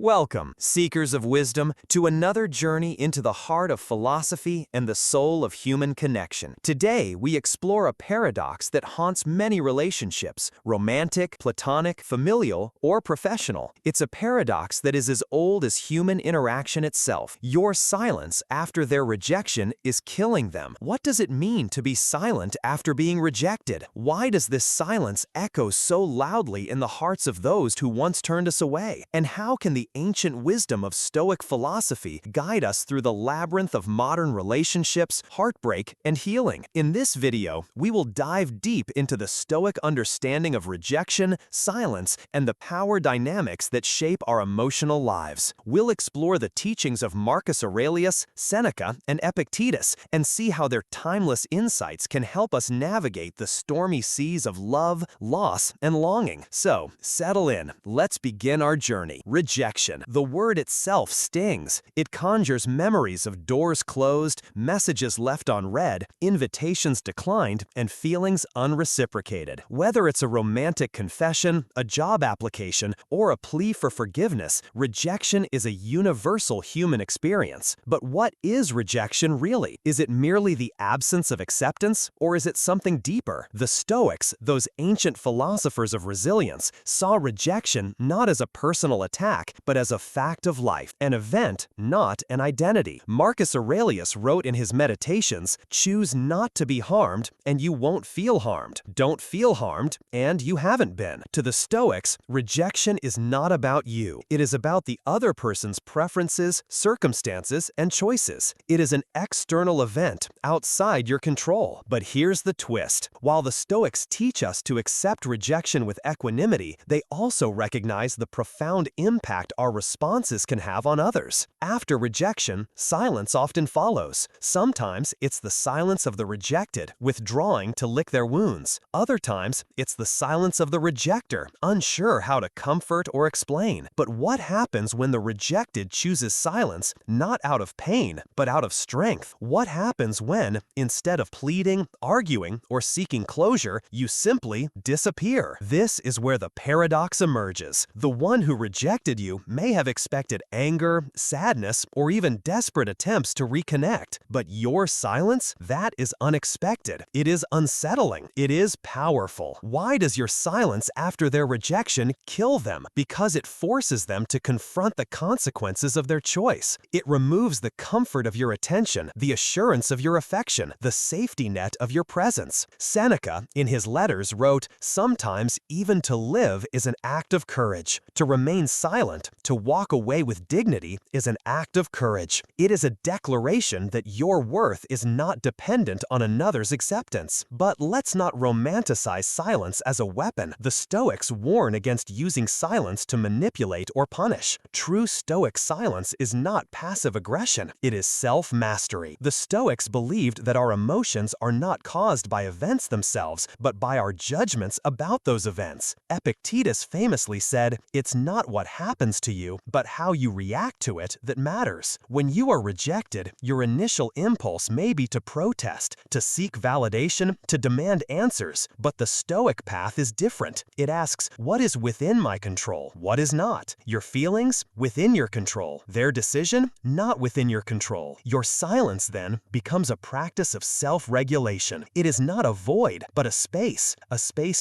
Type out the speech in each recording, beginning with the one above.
Welcome, seekers of wisdom, to another journey into the heart of philosophy and the soul of human connection. Today, we explore a paradox that haunts many relationships, romantic, platonic, familial, or professional. It's a paradox that is as old as human interaction itself. Your silence after their rejection is killing them. What does it mean to be silent after being rejected? Why does this silence echo so loudly in the hearts of those who once turned us away? And how can the ancient wisdom of Stoic philosophy guide us through the labyrinth of modern relationships, heartbreak, and healing? In this video, we will dive deep into the Stoic understanding of rejection, silence, and the power dynamics that shape our emotional lives. We'll explore the teachings of Marcus Aurelius, Seneca, and Epictetus, and see how their timeless insights can help us navigate the stormy seas of love, loss, and longing. So, settle in. Let's begin our journey. Rejection. The word itself stings. It conjures memories of doors closed, messages left unread, invitations declined, and feelings unreciprocated. Whether it's a romantic confession, a job application, or a plea for forgiveness, rejection is a universal human experience. But what is rejection really? Is it merely the absence of acceptance, or is it something deeper? The Stoics, those ancient philosophers of resilience, saw rejection not as a personal attack, but as a fact of life, an event, not an identity. Marcus Aurelius wrote in his Meditations, "Choose not to be harmed, and you won't feel harmed. Don't feel harmed, and you haven't been." To the Stoics, rejection is not about you. It is about the other person's preferences, circumstances, and choices. It is an external event outside your control. But here's the twist. While the Stoics teach us to accept rejection with equanimity, they also recognize the profound impact our responses can have on others. After rejection, silence often follows. Sometimes it's the silence of the rejected, withdrawing to lick their wounds. Other times, it's the silence of the rejecter, unsure how to comfort or explain. But what happens when the rejected chooses silence, not out of pain, but out of strength? What happens when, instead of pleading, arguing, or seeking closure, you simply disappear? This is where the paradox emerges. The one who rejected you may have expected anger, sadness, or even desperate attempts to reconnect. But your silence? That is unexpected. It is unsettling. It is powerful. Why does your silence after their rejection kill them? Because it forces them to confront the consequences of their choice. It removes the comfort of your attention, the assurance of your affection, the safety net of your presence. Seneca, in his letters, wrote, "Sometimes even to live is an act of courage. To remain silent, to walk away with dignity, is an act of courage. It is a declaration that your worth is not dependent on another's acceptance." But let's not romanticize silence as a weapon. The Stoics warn against using silence to manipulate or punish. True Stoic silence is not passive aggression. It is self-mastery. The Stoics believed that our emotions are not caused by events themselves, but by our judgments about those events. Epictetus famously said, "It's not what happens to you, but how you react to it that matters." When you are rejected, your initial impulse may be to protest, to seek validation, to demand answers. But the Stoic path is different. It asks, what is within my control? What is not? Your feelings? Within your control. Their decision? Not within your control. Your silence, then, becomes a practice of self-regulation. It is not a void, but a space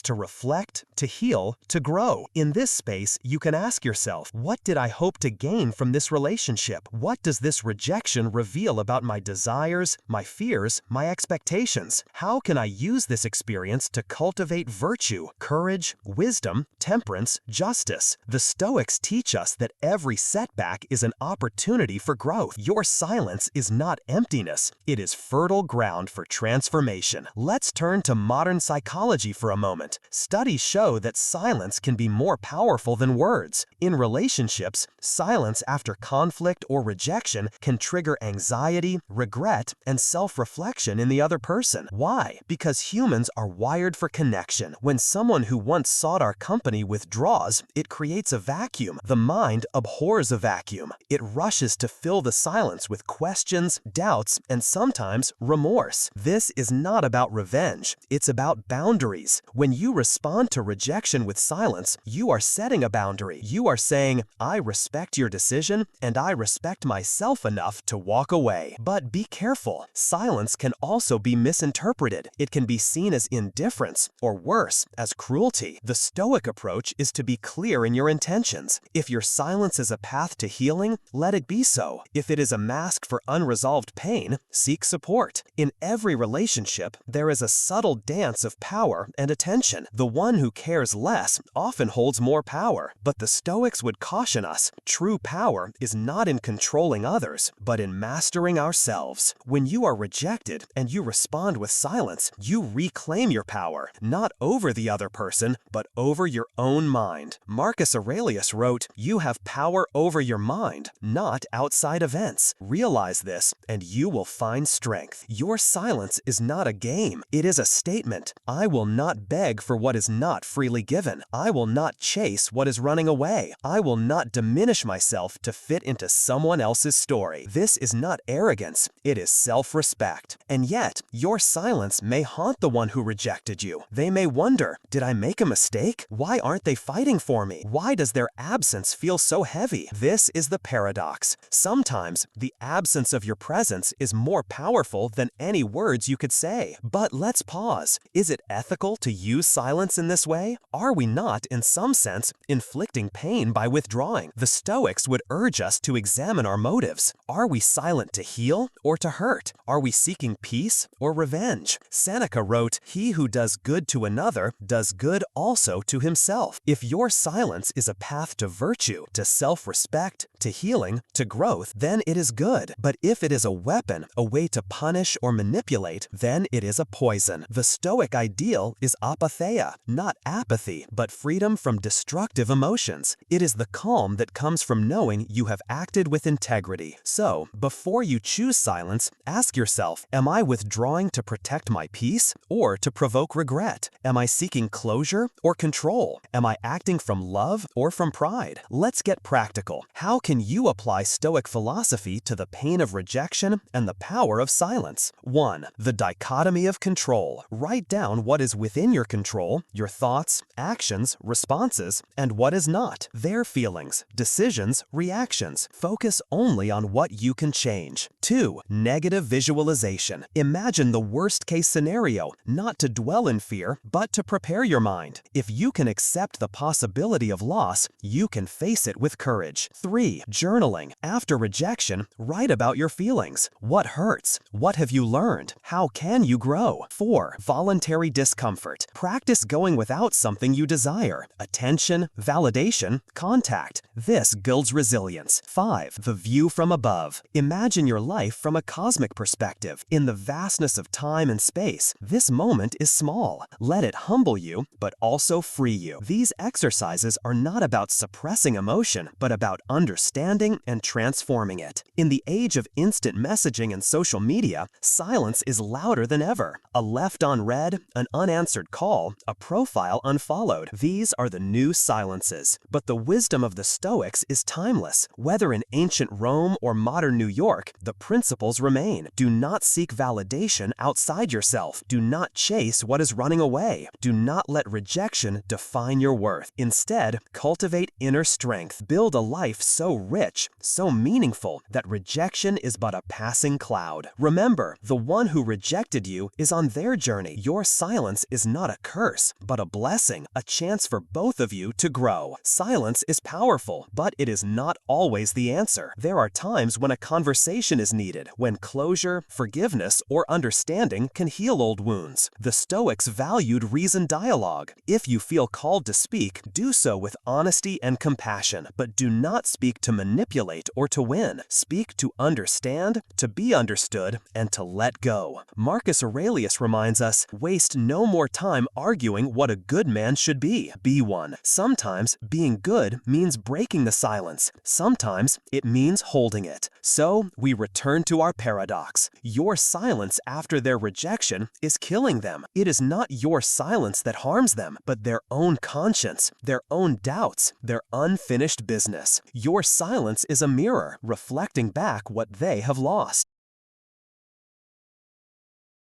to reflect, to heal, to grow. In this space, you can ask yourself, what did I hope to gain from this relationship? What does this rejection reveal about my desires, my fears, my expectations? How can I use this experience to cultivate virtue, courage, wisdom, temperance, justice? The Stoics teach us that every setback is an opportunity for growth. Your silence is not emptiness. It is fertile ground for transformation. Let's turn to modern psychology for a moment. Studies show that silence can be more powerful than words. In relationships, silence after conflict or rejection can trigger anxiety, regret, and self-reflection in the other person. Why? Because humans are wired for connection. When someone who once sought our company withdraws, it creates a vacuum. The mind abhors a vacuum. It rushes to fill the silence with questions, doubts, and sometimes remorse. This is not about revenge. It's about boundaries. When you respond to rejection with silence, you are setting a boundary. You are saying, I respect your decision, and I respect myself enough to walk away. But be careful. Silence can also be misinterpreted. It can be seen as indifference, or worse, as cruelty. The Stoic approach is to be clear in your intentions. If your silence is a path to healing, let it be so. If it is a mask for unresolved pain, seek support. In every relationship, there is a subtle dance of power and attention. The one who cares less often holds more power. But the Stoics would caution us, true power is not in controlling others, but in mastering ourselves. When you are rejected and you respond with silence, you reclaim your power, not over the other person, but over your own mind. Marcus Aurelius wrote, "You have power over your mind, not outside events. Realize this, and you will find strength." Your silence is not a game. It is a statement. I will not beg for what is not freely given. I will not chase what is running away. I will not diminish myself to fit into someone else's story. This is not arrogance. It is self-respect. And yet, your silence may haunt the one who rejected you. They may wonder, did I make a mistake? Why aren't they fighting for me? Why does their absence feel so heavy? This is the paradox. Sometimes, the absence of your presence is more powerful than any words you could say. But let's pause. Is it ethical to use silence in this way? Are we not, in some sense, inflicting pain by withdrawing? The Stoics would urge us to examine our motives. Are we silent to heal or to hurt? Are we seeking peace or revenge? Seneca wrote, "He who does good to another does good also to himself." If your silence is a path to virtue, to self-respect, to healing, to growth, then it is good. But if it is a weapon, a way to punish or manipulate, then it is a poison. The Stoic ideal is apatheia, not apathy, but freedom from destructive emotions. It is the calm that comes from knowing you have acted with integrity. So, before you choose silence, ask yourself, am I withdrawing to protect my peace or to provoke regret? Am I seeking closure or control? Am I acting from love or from pride? Let's get practical. How can you apply Stoic philosophy to the pain of rejection and the power of silence? 1. The dichotomy of control. Write down what is within your control, your thoughts, actions, responses, and what is not. Their feelings, decisions, reactions. Focus only on what you can change. 2. Negative visualization. Imagine the worst-case scenario, not to dwell in fear, but to prepare your mind. If you can accept the possibility of loss, you can face it with courage. 3. Journaling. After rejection, write about your feelings. What hurts? What have you learned? How can you grow? 4. Voluntary discomfort. Practice going without something you desire. Attention, validation, contact. This builds resilience. 5. The view from above. Imagine your life from a cosmic perspective. In the vastness of time and space, this moment is small. Let it humble you, but also free you. These exercises are not about suppressing emotion, but about understanding and transforming it. In the age of instant messaging and social media, silence is louder than ever. A left unread, an unanswered call, a profile unfollowed. These are the new silences. But the wisdom of the Stoics is timeless. Whether in ancient Rome or modern New York, the principles remain. Do not seek validation outside yourself. Do not chase what is running away. Do not let rejection define your worth. Instead, cultivate inner strength. Build a life so rich, so meaningful, that rejection is but a passing cloud. Remember, the one who rejected you is on their journey. Your silence is not a curse, but a blessing, a chance for both of you to grow. Silence is powerful, but it is not always the answer. There are times when a conversation is needed, when closure, forgiveness, or understanding can heal old wounds. The Stoics valued reasoned dialogue. If you feel called to speak, do so with honesty and compassion, but do not speak to manipulate or to win. Speak to understand, to be understood, and to let go. Marcus Aurelius reminds us, waste no more time arguing what a good man should be. Be one. Sometimes being good means breaking the silence. Sometimes it means holding it. So we return to our paradox. Your silence after their rejection is killing them. It is not your silence that harms them, but their own conscience, their own doubts, their unfinished business. Your silence is a mirror, reflecting back what they have lost.